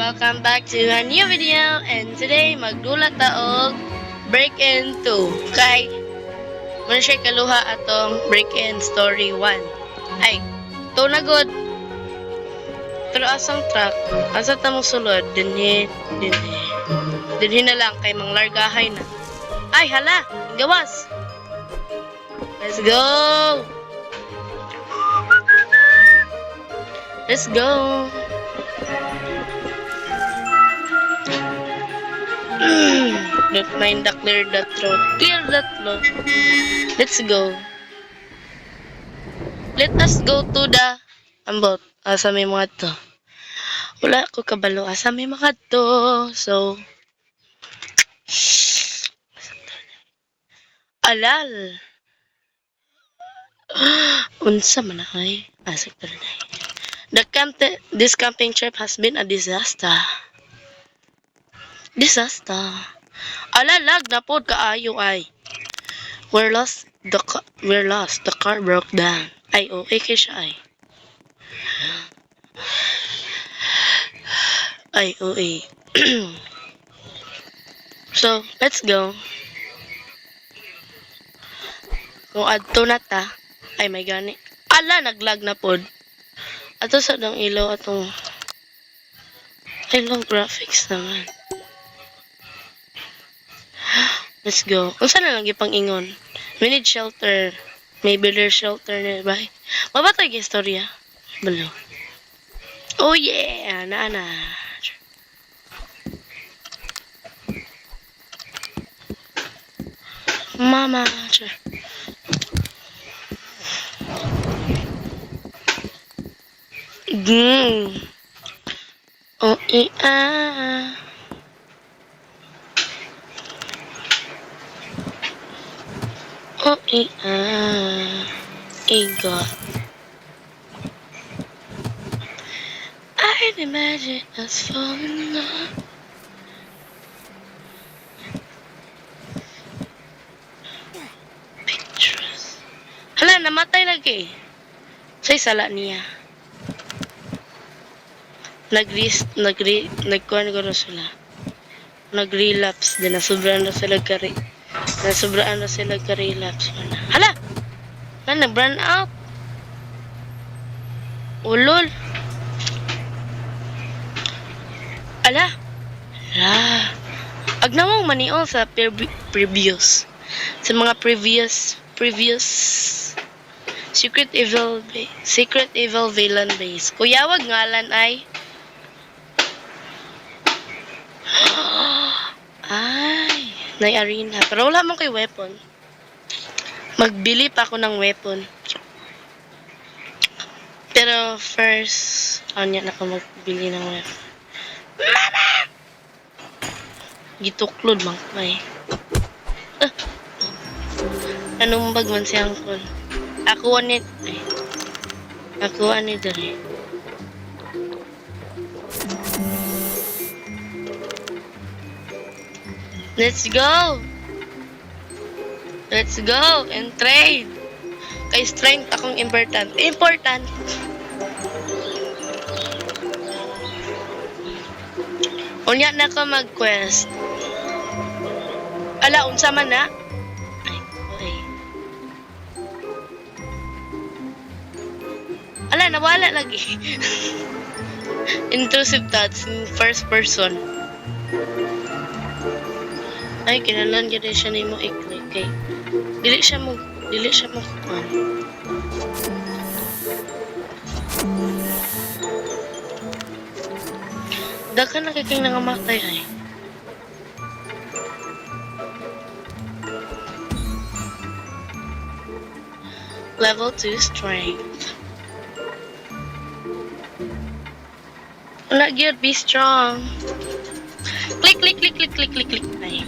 welcome back to a new video. And today, magdulat ta og break-in 2. Kay, muna siya kaluha atong break-in story 1. Ay, to na good. Pero asang track, asa ta mo sulod, dinhi na lang kay manglargahay na. Ay, hala, gawas. Let's go. Let's go. Don't mind the clear the throat. Clear the throat. Let's go. Let us go to the ambot. Asa may mga to. Wala ko kabalo. Asa may mga to. So, alal. Unsa man ay. Sector 9. This camping trip has been a disaster. Alalag na pod kaayo ay. We're lost. The car broke down. Ay, okay kay siya ay. Ay, okay. So, let's go. Kung adto na ta, ay may gani. Ala, naglag na pod. Ato sa dang ilaw atong long graphics naman. Let's go. Kung saan na lang ipang ingon? We need shelter. Maybe there's shelter nearby. Mabatay yung istorya. Balo. Oh yeah! Naana. Mama. Oh yeah. Oh yeah. Hey God. I'd imagine us falling in love. Pictures. Hala, namatay lagi. Say sala niya. Nagkuhan ko na sila. Nag-relapse din. Nasubraan na sila ka-relapse. Hala! Nag-burn out. Ulol. Ala. Agnamang maniol sa previous. Sa mga previous Secret Evil Villain Base. Kuyawag ngalan ay ay, nay arena. Pero wala man kay weapon. Magbili pa ako ng weapon. Pero first, anya na ako magbili ng weapon. Mama! Gituklod man ko eh. Anong bag man siyang kon? Ako anit dali. Let's go and trade. Kay strength akong important. Unya na ko mag-quest. Ala, unsa man na? Ay, okay. Ala, nawala lagi. Intrusive thoughts in first person. Ay, kinalan gid siya nimo i-click kay. Dili siya mo kuan. Daghan na kay nangamatay ay. Level 2 strength. Wala gyud, be strong. Click. Ay.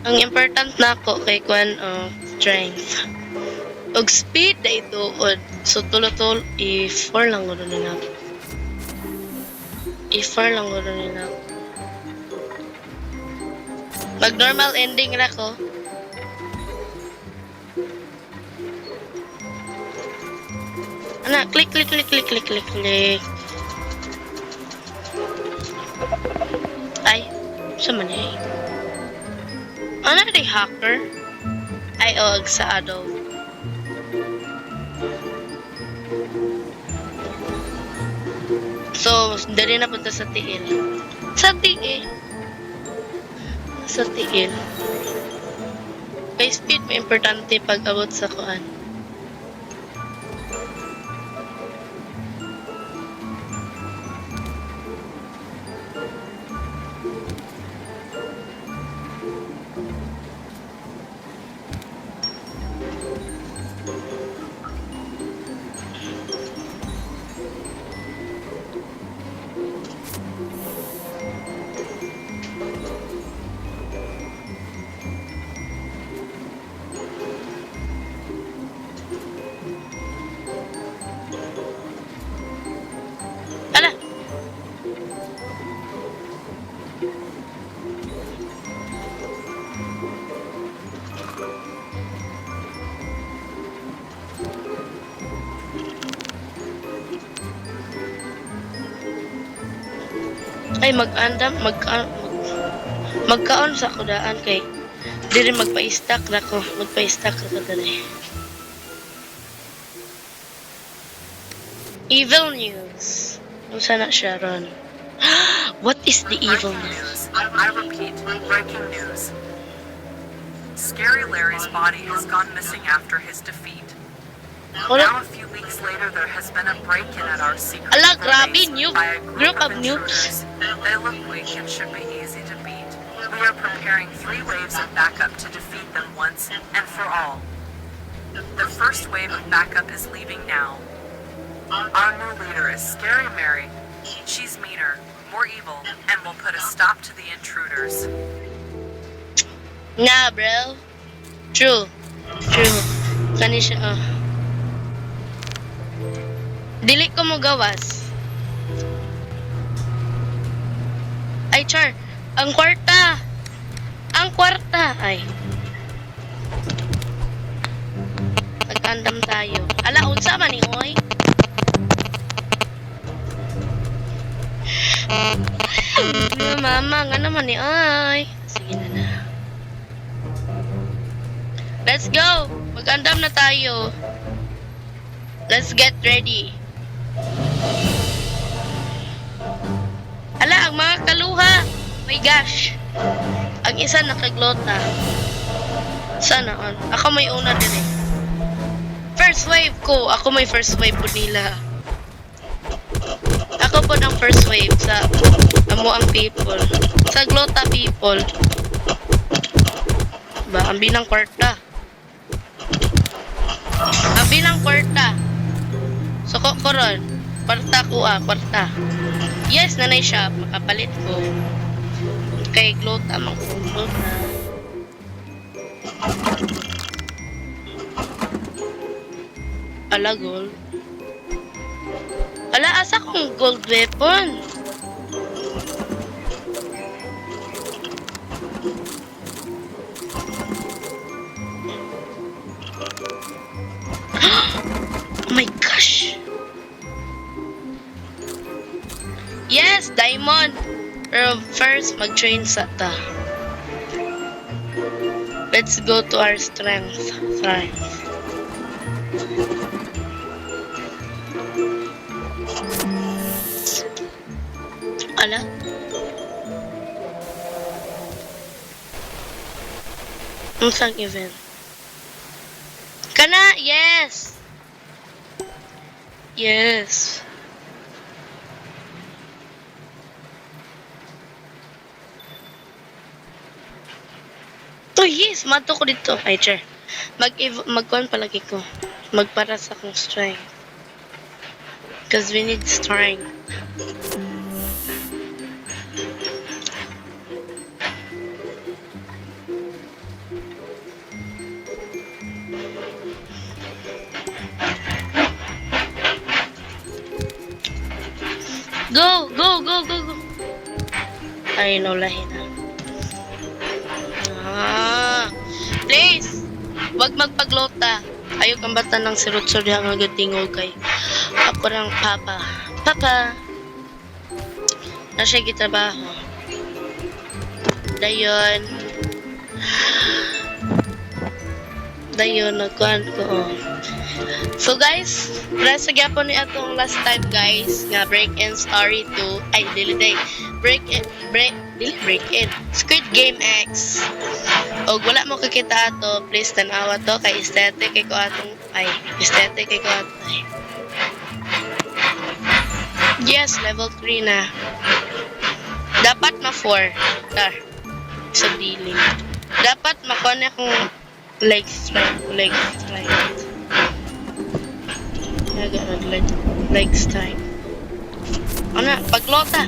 Ang important na ako kay kuan strength. Og speed na ituod. So tulo-tulo i4 lang gud nila. Mag normal ending ra ko. Ana, click, click, click, click, click, click, click. Ay, sa man eh. Ano rin hacker? Ay, sa Adobe. So, dali na punta sa tiil. Sa tiil. Sa tiil. Kay speed, may importante pag abot sa kuan. Ala! Ay, magkaon sa kudaan kay diri magpa-stack na ko. Magpa-stack na ko dali. Evil news. Kung sana siya ron. What is the evil news? I repeat, breaking news. Scary Larry's body has gone missing after his defeat. Now, a few weeks later, there has been a break-in at our secret Ala, grabe, base nuke. by a Group of intruders. They look weak and should be easy to beat. We are preparing 3 waves of backup to defeat them once and for all. The first wave of backup is leaving now. Our new leader is Scary Mary. She's meaner, more evil, and will put a stop to the intruders. Nah, bro. True. Kani siya, Dili ko mo gawas. Ay, Char. Ang kwarta. Ay. Nagkandam tayo. Ala, unsa man ni oy? Mama, nga naman ni ay. Sige na. Let's go. Magandam na tayo. Let's get ready. Ala, ang mga kaluha. My gosh. Ang isa nakaglota. Sana on. Ako may una din eh. First wave ko. Ako may first wave po nila. Ako po ng first wave sa amuang people. Sa glota people. Ba, ang binang kwarta. Ang binang kwarta. Suko ko ron. Kwarta ko kwarta. Yes, nanay siya. Makapalit ko. Kay glota, glota. Ala, gold. Ala, asa kong gold weapon? Oh my gosh. Yes, diamond. Pero first, mag-train sa ta. Let's go to our strength. Ala? Ang sang event? Kana? Yes! Yes. Oh yes, mato ko dito. Ay, sure. Mag-kuhan palagi ko. Magpara sa akong strength. Because we need strength. Go! Ay, naulahin na. Please! Wag magpaglota. Ayaw kang bata ng sirot-sirot nga gatingog kay ko ng papa. Papa! Na siya gitrabaho. Dayon, nagkuhan ko. So guys, press sa gyapon ni atong last time guys nga break in story 2. Ay dili day. Break in. Squid Game X. Og wala mo kakita ato, please tanawa to kay aesthetic kay ko atong Yes, level 3 na. Dapat ma 4. Dar. Sa dealing. Dapat makuha akong leg strike. Nagano leg strike. Ano? Paglota.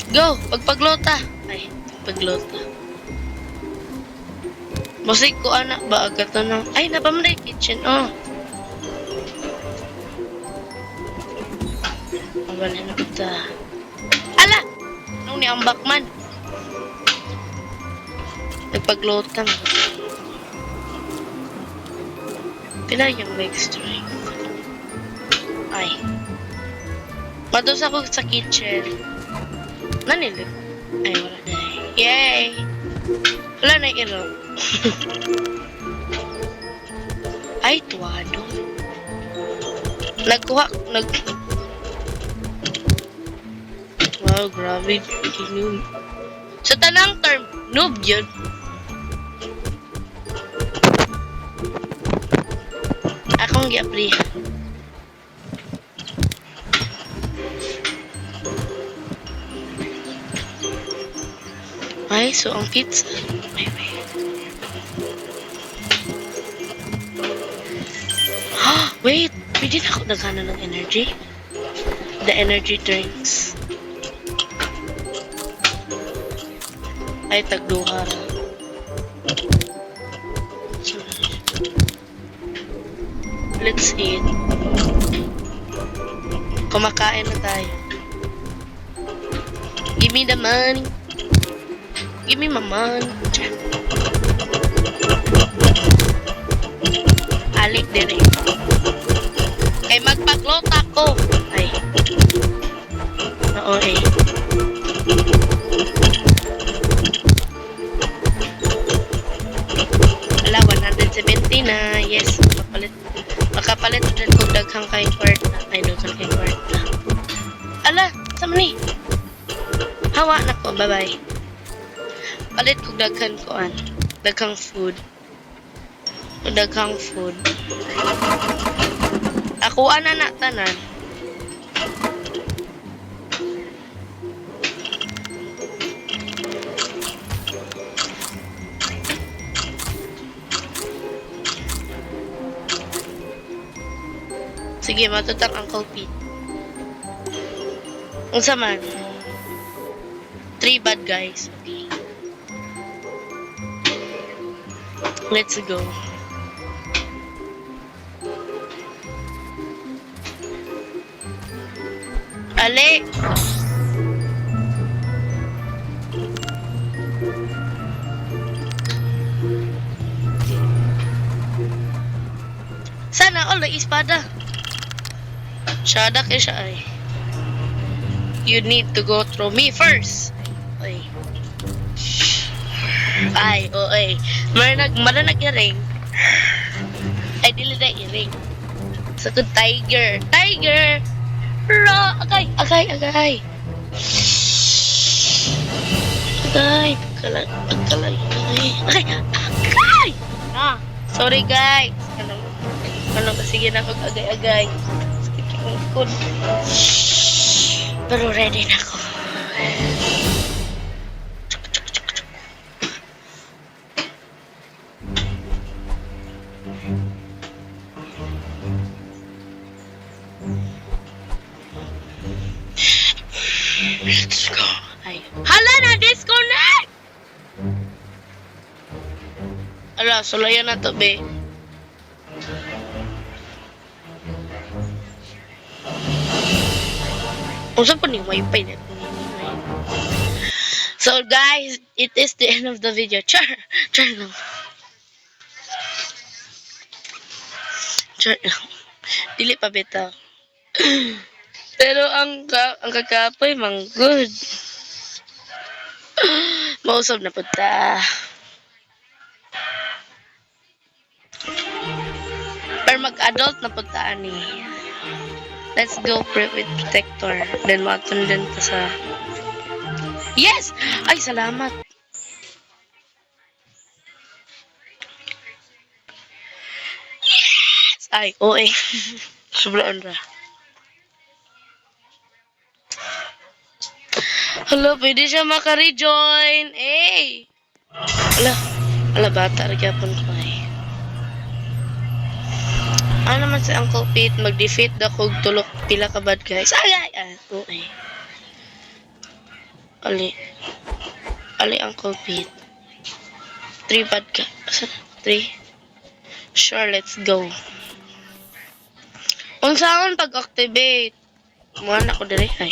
Go! Pagpaglota. Ay, paglota. Musik ko anak ba agad na. Ay, napamanay kitchen. Oh. Wala na kita. Ala! Nung ni ambak man. Nagpaglotang. Pila yung leg strike. Ay. Mados ako sa kitchen. Nanilig. Ay, wala na. Yay! Wala na ilaw. Ay, tuwado. Wow, grabe. Noob. Sa tanang term, noob yun. Akong gi-apply. Ay, so ang pizza. Wait. Wait, pwede na ako nagana ng energy? The energy drinks. Ay, tagduha ra. Let's eat. Kumakain na tayo. Give me the money. Give me my money. Alik din eh. Ay, magpaglota ko. Ay. Oo eh. Ala, 170 na. Yes, makapalit din kung daghang kayong kwarta. Ay, daghang kayong kwarta. Ala, sama ni. Hawa na ko. Bye-bye. Palit kung daghang koan. Daghang food. Ako ana na tanan. Sige, matutang Uncle Pete. Unsa man? 3 bad guys. Okay. Let's go. Ale! Sana all the espada. Shada kay siya ay. You need to go through me first. Ay. Ay, oy. Maranag iring. Ay, dili na iring. Sakod tiger. Tiger! Ra! Agay! Agay! Ah, sorry guys. Ano ba? Sige na pag agay-agay. Sakit yung ikon. Pero ready na ako. Let's go. Ay. Hala na! Disconnect! Ala, sulayan na to, be. Usa pa ni wifi na. So guys, it is the end of the video. Char lang. Char dili pa bitaw. Pero ang kakapoy mang good. Mausab na punta. Pero mag-adult na punta ani. Let's go with protector. Then matun din ta sa Yes! Ay, salamat. Yes! Ay, oe. Sobrang ra. Hello, pwede siya maka-rejoin. Hey! Ala, bata. Magyapon ko eh. Ano naman si Uncle Pete, mag-defeat da kog tulok pila ka bad guys. Ay! Okay. Ali Uncle Pete. 3 bad guys. Asa? 3? Sure, let's go. Unsaon pag-activate? Muhan ako dire ay.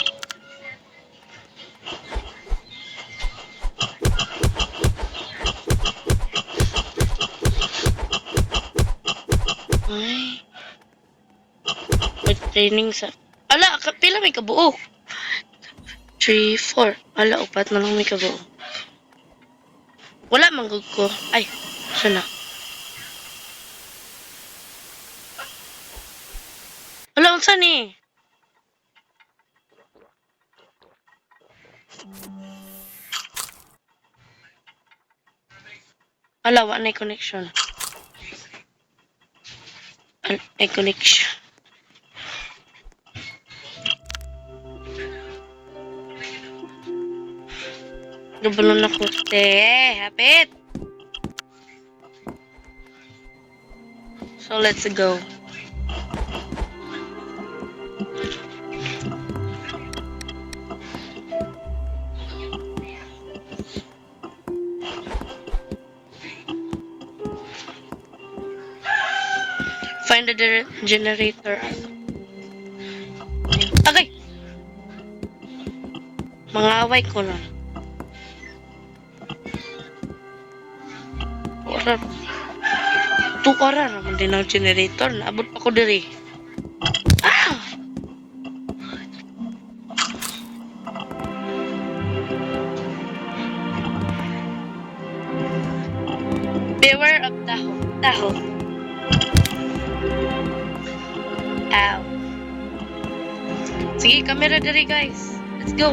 Ay. Training sa... Ala, pila may kabuok. 3, 4. Ala, upat na lang may kabuok. Wala manggug ko. Ay, sana. Ala, unsa ni? Ala, wala na connection. Ay, connection. Gabalo na ko. Hapit! So, let's go. Find the generator. Agay! Mga away ko lang. Orar. 2 oras naman din ang generator. Naabot pa ko diri. Ah! Beware of taho. Taho. Ow. Sige, camera diri guys. Let's go.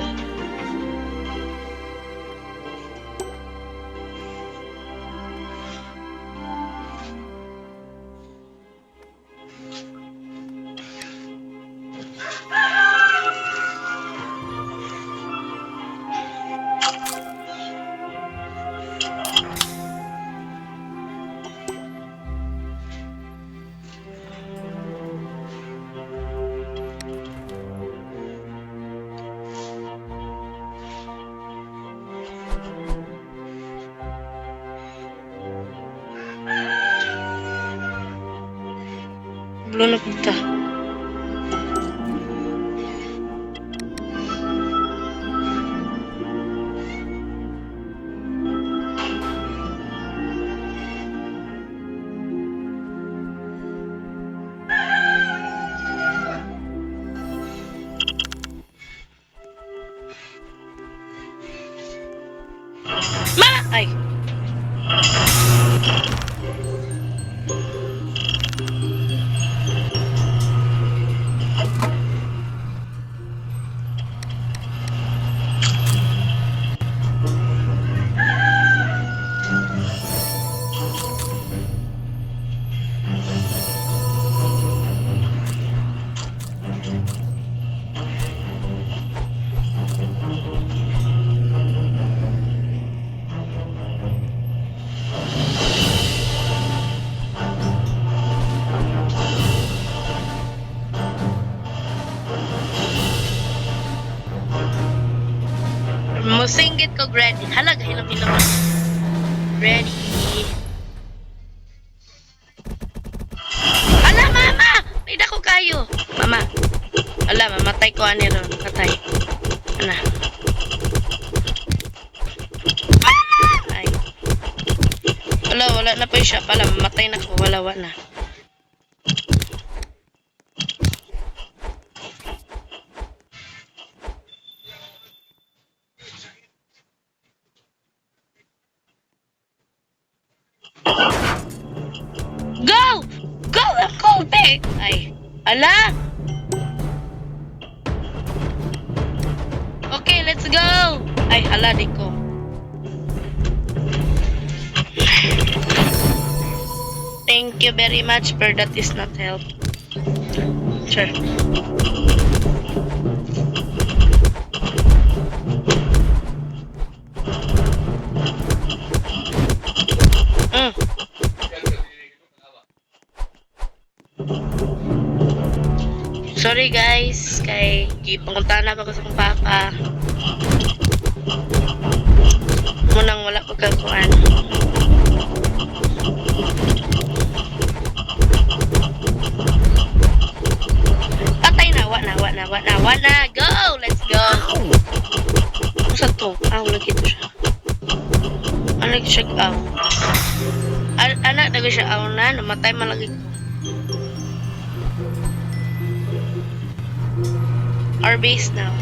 Belum na kita. Mana? Ay. Musinggit ko ready. Halaga, hilom-hilom. Ready. Ala, mama! May dako kayo. Mama. Ala, mamatay ko ani ron. Matay. Ana. Ay. Wala na pa siya. Pala, mamatay na ko. Wala na. Dali! Ay, ala! Okay, let's go! Ay, ala, di ko. Thank you very much, but that is not help. Sure. Mm. Sorry guys, kay gipanguntahan na ako sa kong papa. Munang wala ko kakuan. Patay na, wa na. Go! Let's go! Ano sa to? Lagi to siya. Lagi siya aw. Anak, lagi siya aw na. Namatay man lagi ko. Our base now.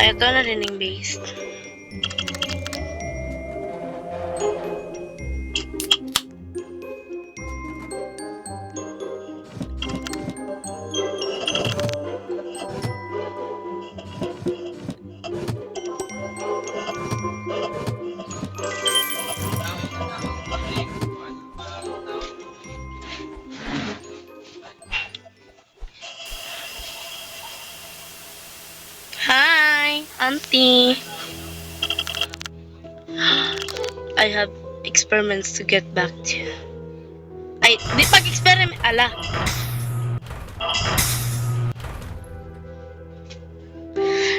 Ay, ito na rin yung base. Hi, Auntie. I have experiments to get back to. Ay, di pag-experiment. Ala.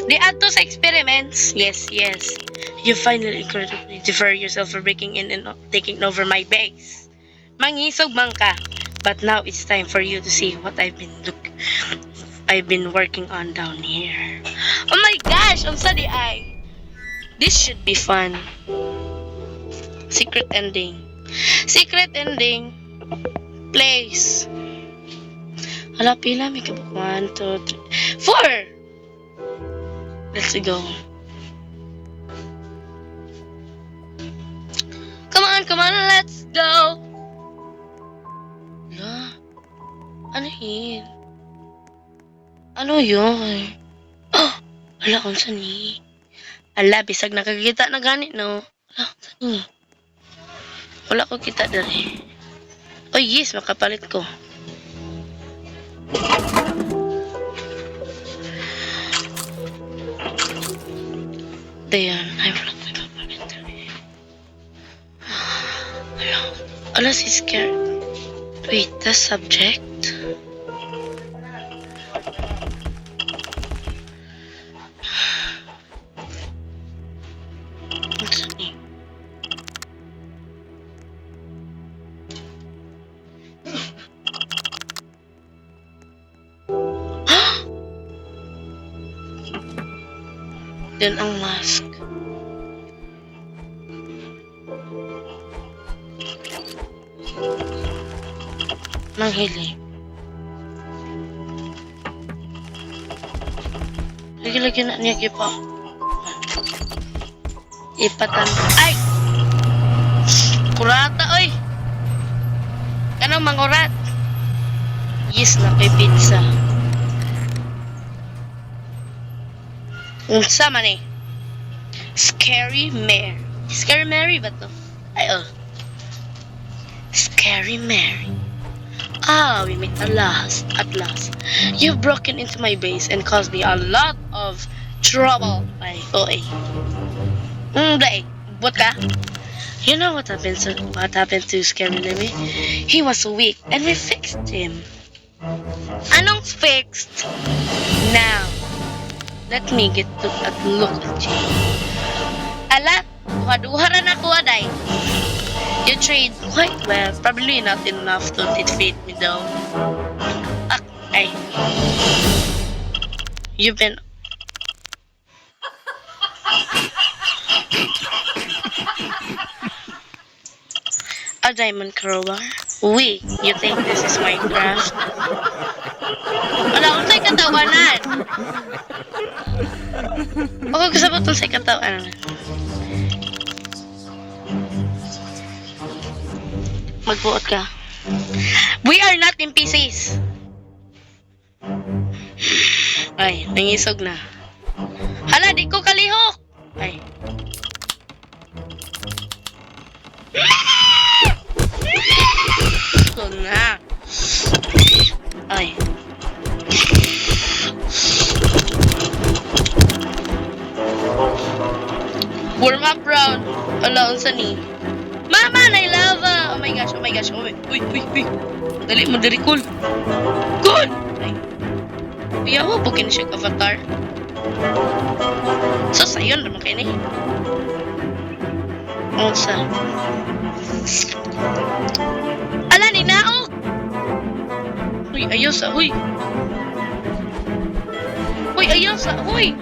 Di ato sa experiments. Yes. You finally incredibly defer yourself for breaking in and taking over my base. Mangisog man ka. But now it's time for you to see what I've been working on down here. Oh my gosh, unsa di ay? This should be fun. Secret ending. Place. Hala, pila may kabuk. 1, 2, 3, 4. Let's go. Come on, let's go. Hala. Ano yun? Oh! Hala, unsa ni? Hala, bisag nakakita na gani, no? Hala, unsa ni? Wala ko kita dali. Oh yes, makapalit ko. Dayan, ay wala ko makapalit dali. Hala, si scared. Wait, the subject? Then ang mask. Manghili. Lagi-lagi na niya kipa. Ipatan. Ay! Kurata, oy! Kanang mangurat? Yes, na kay pizza. Unsa man eh? Scary Mary. Scary Mary ba to? Ay, oh. Scary Mary. Ah, we meet at last. You've broken into my base and caused me a lot of trouble. Ay, oh, ay. Day, what ka? You know what happened to Scary Mary? He was weak and we fixed him. Anong fixed? Now, let me get a look at you. Ala, duha-duha na ko aday. You trade quite well. Probably not enough to defeat me though. Ay. You've been... A diamond crowbar? We, you think this is Minecraft? Wala akong sa'y katawanan. Ako kasabot ng sa'y katawanan. Magbuot ka. We are not NPCs. Ay, nangisog na. Hala, di ko kalihok. Ay. Ito na. Ay. Warm up round. Ala, unsa ni? Mama, na lava! Oh my gosh, oh my gosh. Oh my... Uy, uy, uy. Dali mo, dali, cool. Cool! Ay. Iyawa po kini siya avatar. So, sayon naman kayo ni. Unsa? Ala, ni naok! Uy, ayaw sa, huy. Uy, ayaw sa, huy.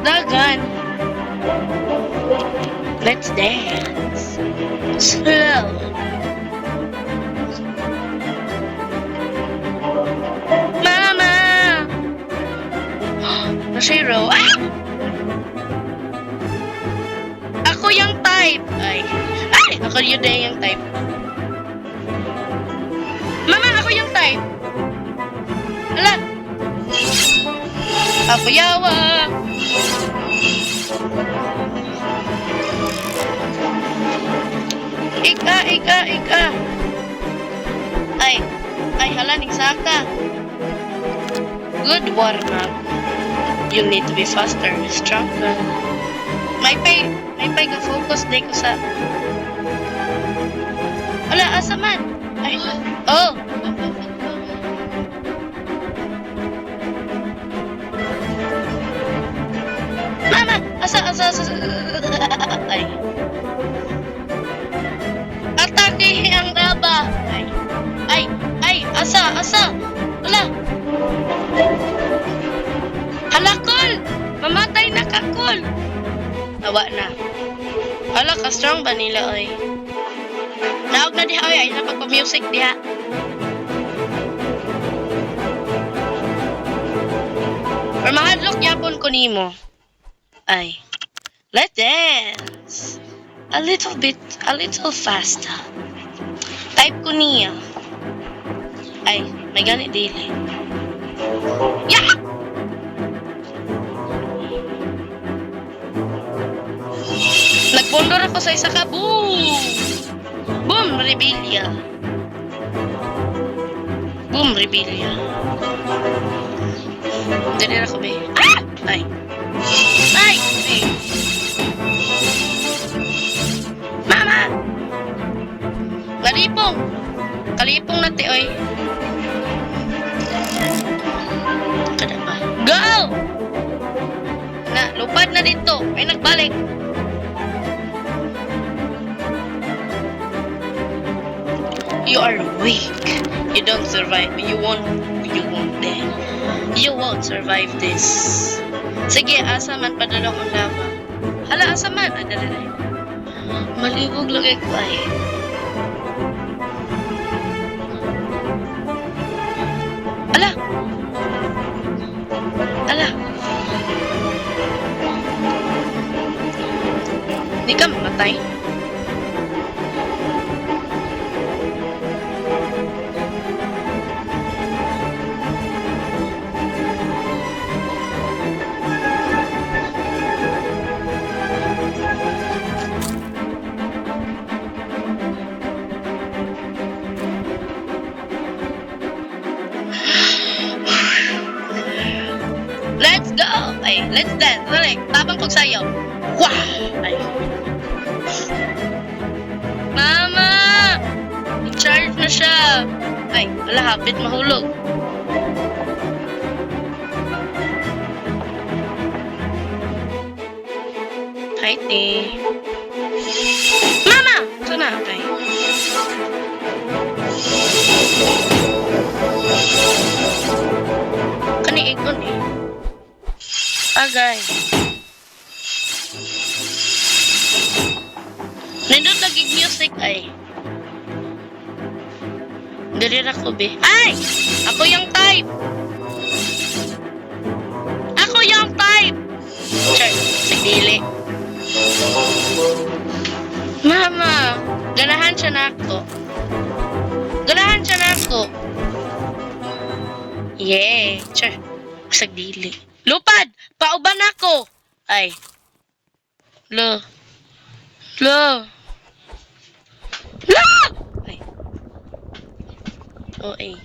Dagan. Let's dance. Slow. Mama! Mashiro. Ah! Ako yung type. Ay. Ay! Ako yun din yung type. Mama, ako yung type. Ala. Ako yawa. Ika. Ay, hala, nagsaka. Good warm up. You need to be faster, stronger. May pay ka focus day ko sa... Ala, asa man? Ay, oh. Mama, asa. Ay. Atake ang laba. Ay, asa. Wala. Halakol! Mamatay na ka, Kol! Nawa na. Hala ka, strong ba nila, oy? Naog na diha, oy. Ay na pagpa-music diha. Or mahadlok yapon ko nimo. Ay. Let's dance. A little faster. Type ko niya. Ay, may ganit dili. Yeah! Nagpundor ako sa isa ka. Boom! Boom, rebellia. Boom, rebellia. Dali na ako, be. Ah! Ay. Ay! Ay! Mama! Kalipong na, oy. Kada ba? Go! Na, lupad na dito. Ay, nagbalik. You are weak. You don't survive. You won't then. You won't survive this. Sige, asa man padalong ang lava. Hala, asa man? Dali. Malibog lagay ko ay. Ala. Di ka mamatay? Let's go! Ay, let's dance. Dali, tabang kong sayaw. Wah! Ay. Mama! I-charge na siya. Ay, wala, hapit mahulog. Hi, te. Mama! Ito na. Ay. Kaniig ko eh. Agay. Nindot lagi music ay. Dali ra ko be. Ay! Ako yung type. Char, sigdili. Mama, ganahan siya na ako. siya na ako. Yeah. Sure. Kusag dili. Lupad! Pauban ako! Ay. Lo. Lo. Lo! Ay. Oh, ay.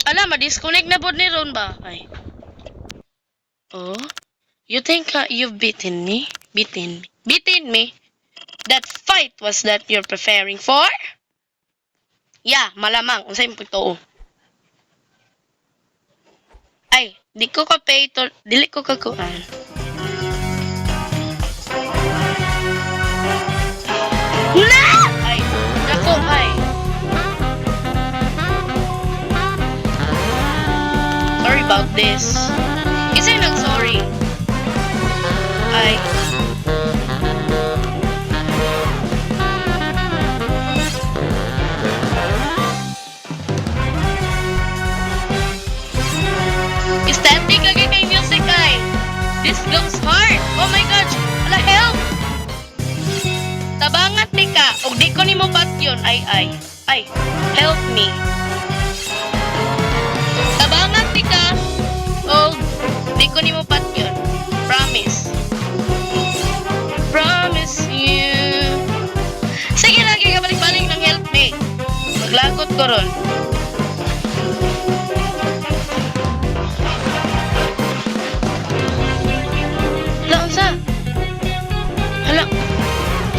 Ala, ma-disconnect na po ni Ron ba? Ay. Oh? You think you've beaten me? Beaten me? That fight was that you're preparing for? Yeah, malamang. Unsay mo ito? Ay, dili ko kakuan. Na! Ay, nako, ay. Sorry about this. Isa'y nag-sorry. Ay. Static lagi kay music ay. This goes hard. Oh my gosh. Ala, help. Tabangat ni ka. Og di ko nimo patyon. Ay. Help me. Tabangat ni ka. Og di ko nimo patyon. Promise. Promise you. Sige lagi ka balik-balik ng help me. Maglagot ko ron.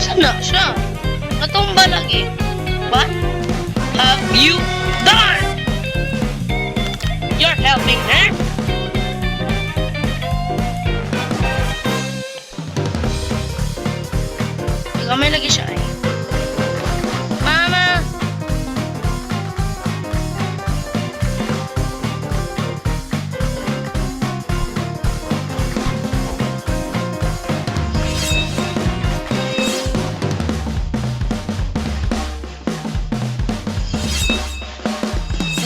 Sana siya. Natumba lagi. What have you done? You're helping her? Gamay lagi siya eh. Mama!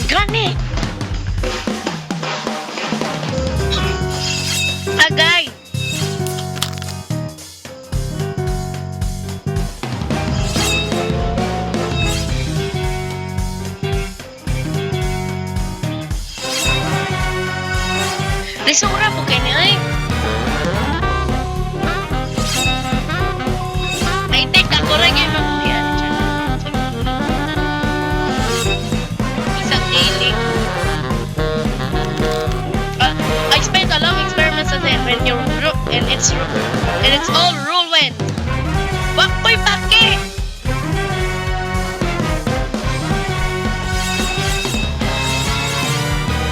Gani! Agay! Lisura po kayo niya eh. Ay, take ako rin yung magpuyan. Isang daily. I spent a long experiment sa them and it's all whirlwind. Wakoy pake!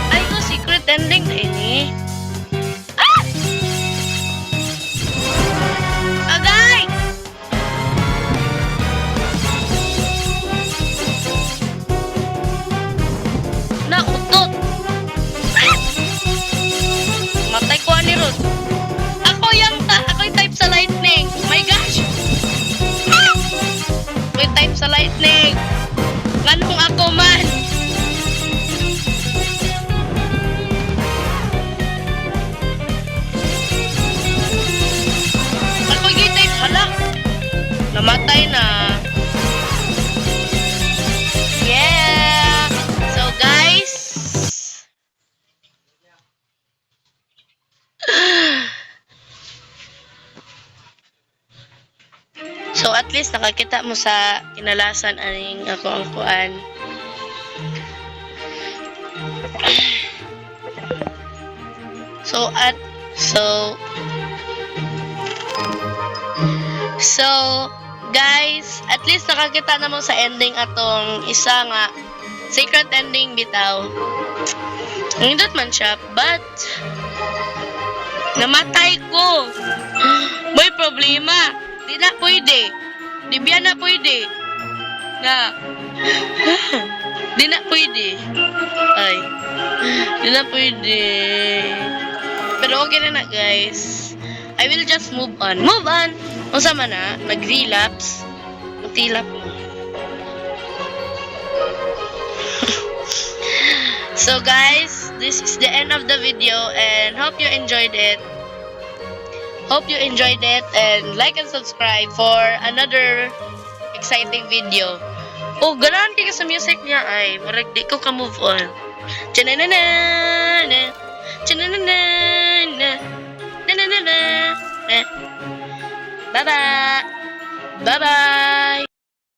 Ay, ko secret ending na ini. Agay! Nautot! Matay ko ani ron. Ako'y type sa lightning. My gosh! Ako'y type sa lightning. Nganong ako man? Ako'y type hala. Namatay na. Yeah! So guys, so at least nakakita mo sa kinalasan aning ako ang kuan. So guys, at least nakakita na mo sa ending atong isa nga secret ending bitaw. Nindot man siya, but namatay ko. May problema. Di na pwede. Di biya na pwede. Na. Di na pwede. Ay. Di na pwede. Pero okay na na guys. I will just move on. Move on! Kung sama na, nag-relapse. Magtilap mo. So guys, this is the end of the video and hope you enjoyed it. Hope you enjoyed it and like and subscribe for another exciting video. Oh, ganahan ka sa music niya ay. Murag di ko ka move on. Chananana. Chananana. Nananana. Bye-bye. Bye-bye.